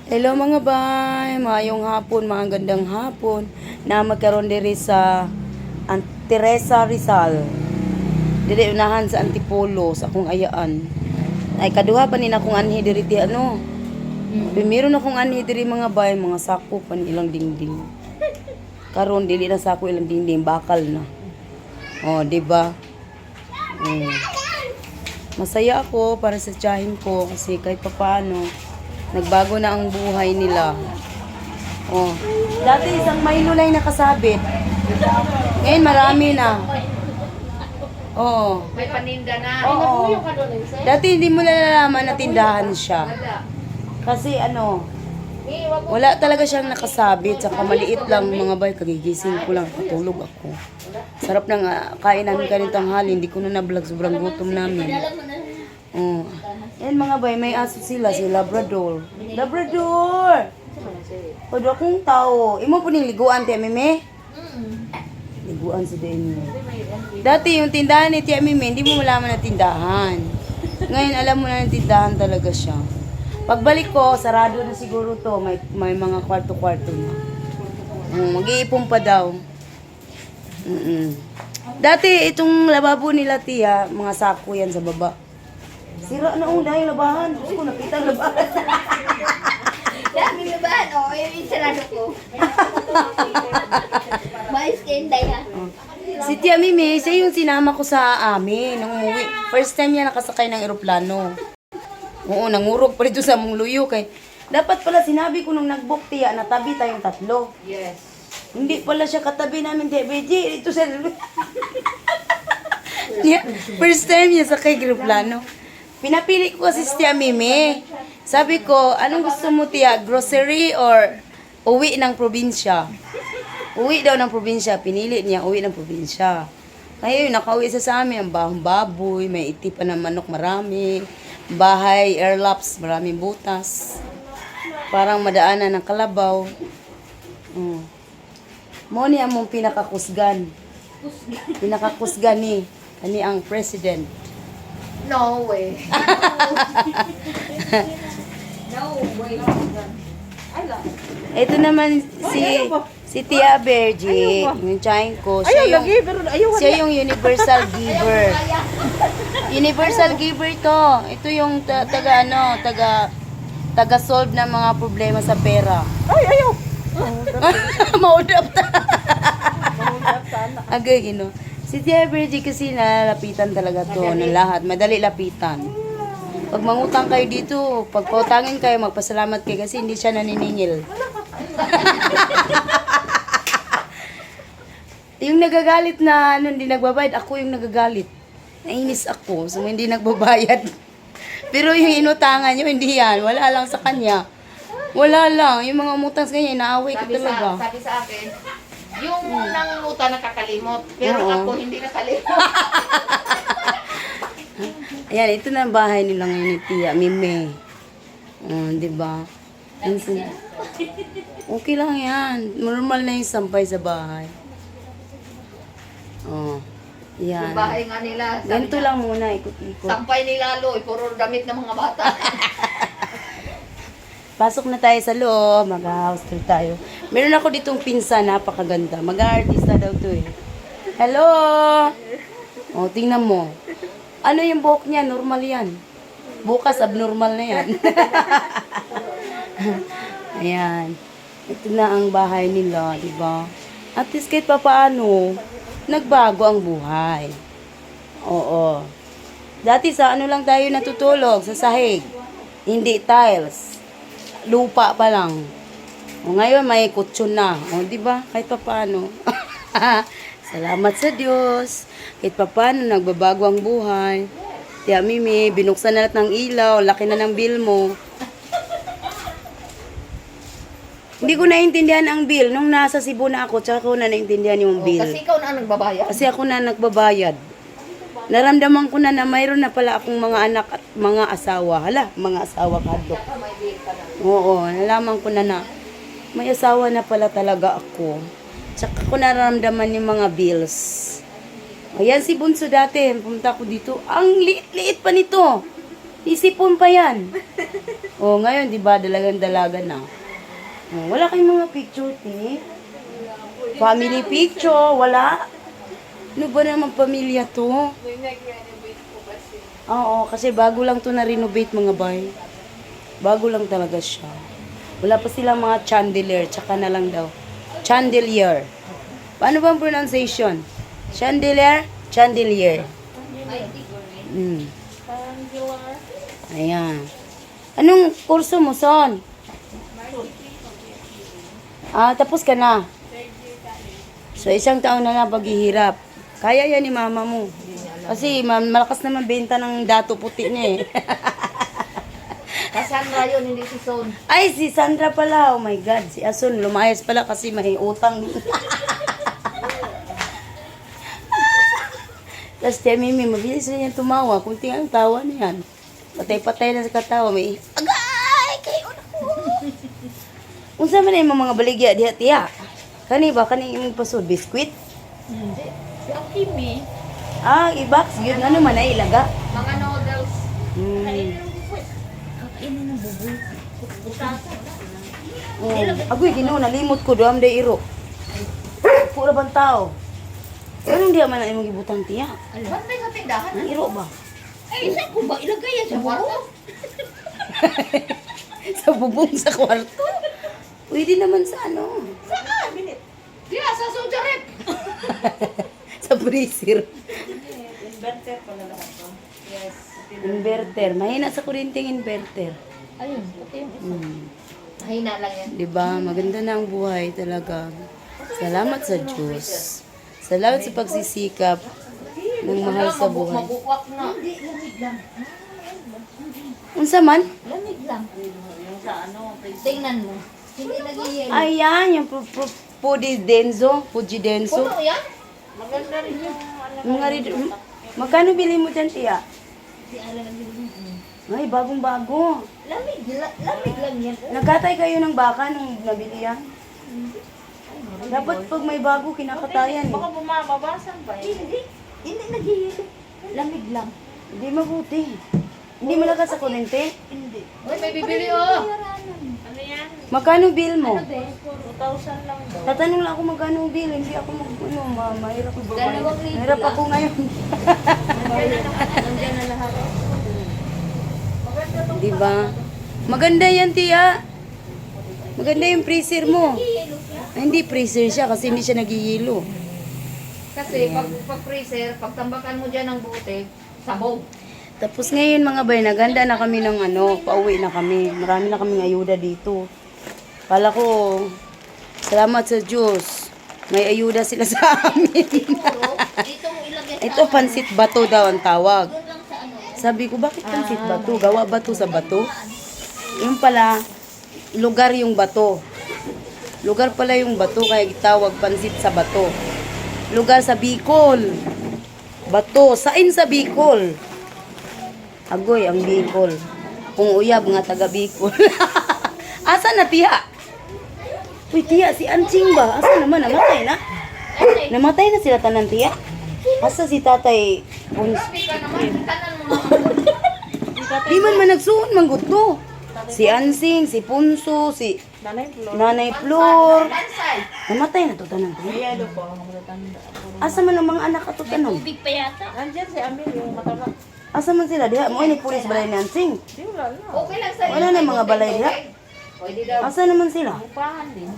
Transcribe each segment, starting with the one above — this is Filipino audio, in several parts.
Hello mga bay, mayong hapon, mga gandang hapon na magkaroon diri sa Teresa Rizal. Diri unahan sa Antipolo sa akong ayaan. Ay kaduha pa ni akong anhi diri ti ano. Primero na akong anhi diri mga bay, mga sako pa ni ilang dingding. Karon dili na sako ilang dingding, bakal na. Oh, di ba? Masaya ako para sa tiyahin ko kasi kahit papaano nagbago na ang buhay nila. Oh. Dati isang Milo lang nakasabit. Ngayon marami na. Oo. May paninda na. Oo. Dati hindi mo nalalaman na tindahan siya. Kasi ano, wala talaga siyang nakasabit. Saka maliit lang mga bay. Kagigising ko lang. Katulog ako. Sarap ng kain namin kanina tanghali. Hindi ko na na-vlog. Sobrang gutom namin. Oh. Yan mga bay, may aso sila. Si Labrador. Labrador! Pwede akong tao. Imo po ning liguan, Tia Mime? Liguan si Daniel. Dati yung tindahan ni Tia Mime, hindi mo malaman na tindahan. Ngayon, alam mo na na tindahan talaga siya. Pagbalik ko, sarado na siguro to. May mga kwarto-kwarto na. Mag-iipon pa daw. Dati, itong lababo nila, Tia, mga sako yan sa baba. Sira na una yung labahan. Gusto ko nakita ang labahan. Dami labahan, o. Yung sarado ko. Mais kenday ha. Si Tia Mimi, siya yung sinama ko sa amin nung umuwi. First time niya nakasakay ng eroplano. Oo, nangurog pa rin sa mong luyo. Kay, dapat pala sinabi ko nung nag-book, Tia, na tabi tayong tatlo. Yes. Hindi pala siya katabi namin, Tia Beji. Ito sa... First time niya sakay eroplano. Pinapili ko kasi si Tia Mimi. Sabi ko, anong gusto mo, Tia? Grocery or uwi ng probinsya? Uwi daw ng probinsya. Pinili niya uwi ng probinsya. Kaya yun, nakauwi sa amin. Ang bahong baboy, may itipan ng manok marami. Bahay, airlaps, maraming butas. Parang madaanan ng kalabaw. Mo ni among pinakakusgan. Pinakakusgan ni. Kani ang president. No way. No way. Ito naman si Tia Bergie, yung tsahin ko. Siya yung universal giver. Universal giver to. Ito yung taga solve ng mga problema sa pera. Ay, ayaw! Maudap ta. Agay, Si Tia Bergie kasi nalalapitan talaga to ng lahat. Madali lapitan. Pag mangutang kayo dito, pag pautangin kayo, magpasalamat kayo kasi hindi siya naniningil. Yung nagagalit na hindi nagbabayad, ako yung nagagalit. Nainis ako, so hindi nagbabayad. Pero yung inutangan nyo, hindi yan. Wala lang sa kanya. Wala lang. Yung mga umutang sa kanya, inaaway ko talaga. Sabi sa akin, yung nangunguta nakakalimot, pero Oo. ako hindi nakalimot. Ayan, ito na ang bahay nila ngayon ni Tia Mime. Di ba? Okay lang yan. Normal na yung sampay sa bahay. Yan. Yung bahay nga nila, Ganito lang muna, ikot-ikot. sampay ni Lalo, puro damit ng mga bata. Pasok na tayo sa loob, mag-house tour tayo. Meron ako ditong pinsan, napakaganda. Mag-artista daw to eh. Hello! O, tingnan mo. Ano yung buhok niya? Normal yan. Bukas, abnormal na yan. Ayan. Ito na ang bahay nila, di ba? At least kahit papaano, nagbago ang buhay. Oo. Dati sa ano lang tayo natutulog, sa sahig. Hindi tiles. Lupa pa lang. O ngayon may kutsyon na. O di ba? Kahit papaano. Salamat sa Diyos. Kahit papaano nagbabago ang buhay. Tia Mimi, binuksan na lahat ng ilaw, laki na ng bill mo. Hindi ko naintindihan ang bill. Nung nasa Cebu na ako, tsaka ko na naintindihan yung bill. Kasi ikaw na ang nagbabayad. Kasi ako na nagbabayad. Naramdaman ko na mayroon na pala akong mga anak at mga asawa. Hala, mga asawa kadlok. Oo, nalaman ko na may asawa na pala talaga ako. Tsaka ko nararamdaman yung mga bills. Ayan si Bunso dati, pumunta ko dito. Ang liit-liit pa nito. Isipon pa yan. Oh, ngayon, di ba, dalagan-dalaga na. Oh, wala kayong mga picture, te? Family picture, wala? Ano ba naman pamilya to? Oo, kasi bago lang to na-renovate mga bay. Bago lang talaga siya. Wala pa silang mga chandelier, tsaka na lang daw. Chandelier. Paano ba ang pronunciation? Chandelier? Chandelier. Mm. Ayan. Anong kurso mo, Son? Tapos ka na. So, 1 taon na lang paghihirap. Kaya yan ni mama mo. Kasi malakas naman benta ng dato puti niya eh. Cassandra yun, hindi si Son. Ay, si Sandra pala. Oh my God. Si Asun, lumayas pala kasi may utang. Tapos si Mimi, mabilis rin yan tumawa. Kunti ang tawa niyan. Patay-patay na sa katawa. May, agay! Kayo na ko! Unsa man na yung mga baligya diha tiya? Kani ba? Kani yung pasod? Biskuit? Hindi. Si Akimi. I-box. Yun, ano man na ilaga? Mga noodles. Agoy, ginoo, nalimot ko. Doam day iro. Pura bang tao? Anong diya man na imong gibutang tiya? Bantay sa tindahan. Ang iro ba? Ay, saan ko ba ilagay yan sa kwarto? Sa bubong sa kwarto? Pwede naman sa ano? Saan? Diya, sa sojaret. Sa freezer. Inverter pala lahat to. Yes. Inverter. Mahina sa kurinting inverter. Ayun, pati yung isa. Mahina lang yan. Diba? Maganda na ang buhay talaga. Salamat sa Diyos. Salamat sa pagsisikap ng mahal sa buhay. Mabukwak na. Hindi, lamig lang. Unsa man? Lamig lang. Yung sa ano, tingnan mo. Hindi nag-iyan. Ayan, yung Puji Denso. Puno yan? Maganda rin yung Mga magkano bili mo dyan, tiya? si Alan ang bilhin. Ay, bagong-bago. Lamig lang yan. Nagkatay kayo ng baka nung nabili yan? Dapat pag may bago, kinakatayan eh. Baka bumababasan ba eh? Hindi nag-iyan. Lamig lang. Hindi mabuti. Hindi malakas sa kunente. Hindi. Uy, may bibili oh. Ano yan? Magkano bill mo? 2,000 lang daw. Tatanong lang ako magkano bill. Hindi ako mahirap. Dalawang libo Mahirap lang. ako ngayon. Nandiyan na lahat. Maganda to. Diba? Maganda yan, tiya. Maganda yung freezer mo. Ay, hindi freezer siya kasi hindi siya nagihilo. Kasi pag freezer, pag tambakan mo dyan ng buti, sabog. Tapos ngayon mga bay, naganda na kami ng pauwi na kami. Marami na kaming ayuda dito. Kala ko, salamat sa Diyos. May ayuda sila sa amin. Dito mo ilagay sa Ito, pansit bato daw ang tawag. doon lang sa ano. Sabi ko, bakit pansit bato? Gawa bato sa bato? Yung pala, lugar yung bato. Lugar pala yung bato, kaya gitawag pansit sa bato. Lugar sa Bicol. Bato. Sain sa Bicol? Agoy, ang Bicol. Kung uyab nga taga Bicol. Asa na tiya? Uy, tiya, si Anching ba? Asa naman? Namatay na? Namatay na sila tanan, tiya? Asa si tatay? Sabi ka naman, tanan mo naman. Di man nagsuon, manggut to. Si Ansing, si Punso, si Nanay Flor. Bansay. Namatay na to tanan, tiya? Asa man ang mga anak ato tanan? Big pa yata. Nandiyan si Amir, yung mataba. Asa man sila? Diha, mo ni pulis balay ni Ansing. Okay lang sa'yo. Wala na mga balay diha. Pwede daw. Asa naman sila? Upahan din.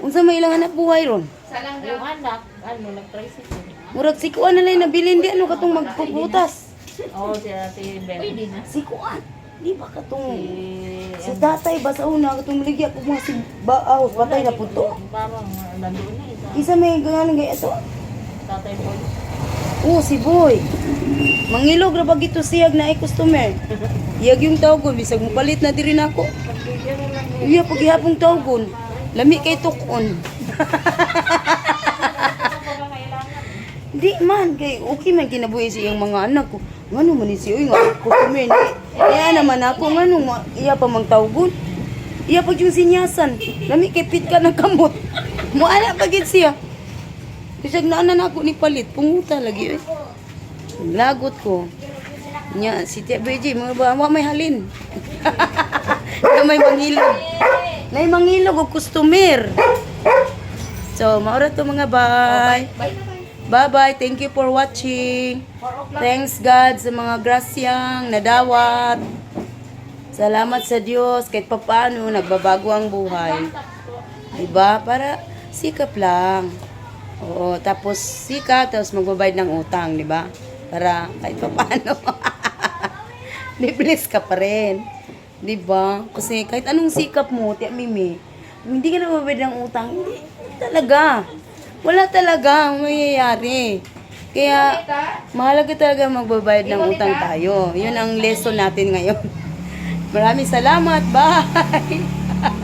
Unsa may ilang anak buhay ron? Salang yung anak, nag-tricycle. Murag si Kuan na lang nabilin di ano katong magpuputas. Oo, si Ate Ben. Pwede na. Si Kuan. Di ba katong si tatay ba sa una katong ligya pag mga si baaw patay na puto. Parang nandun na isa. Isa may ganang gaya to. Tatay Boy. Si Boy. Mangilog ra bag ito siyag na ay customer. Iyag yung tawgon bisag mo palit na diri nako. Iya paghihapong tawgon. Lami kay tukon. Di man kay okay man kinabuhi sa iyang mga anak ko. Ngano man ni siya nga customer ni. Kaya naman ako ngano iya pa mang tawgon. Iya pa yung sinyasan. Lami kay pit ka ng kamot. Mo ana pagit siya. Bisag na ako ni palit, punguta lagi eh. Lagot ko. Nya, si Tia Beji, mga ba, may halin. Ito may mangilog. May mangilog o customer. So, maura to mga bay. Bye na bye. Bye-bye. Thank you for watching. 4 o'clock. Thanks God sa mga grasyang nadawat. Salamat sa Diyos kahit papaano nagbabago ang buhay. Diba? Para sikap lang. Oo, tapos sikap, tapos magbabayad ng utang, diba? Para kahit papaano. Libless ka pa rin. Diba? Kasi kahit anong sikap mo, Tia Mimi, hindi ka na magbabayad ng utang, hindi talaga. Wala talaga ang mangyayari. Kaya, mahalaga talaga magbabayad ng utang tayo. Yun ang lesson natin ngayon. Maraming salamat. Bye!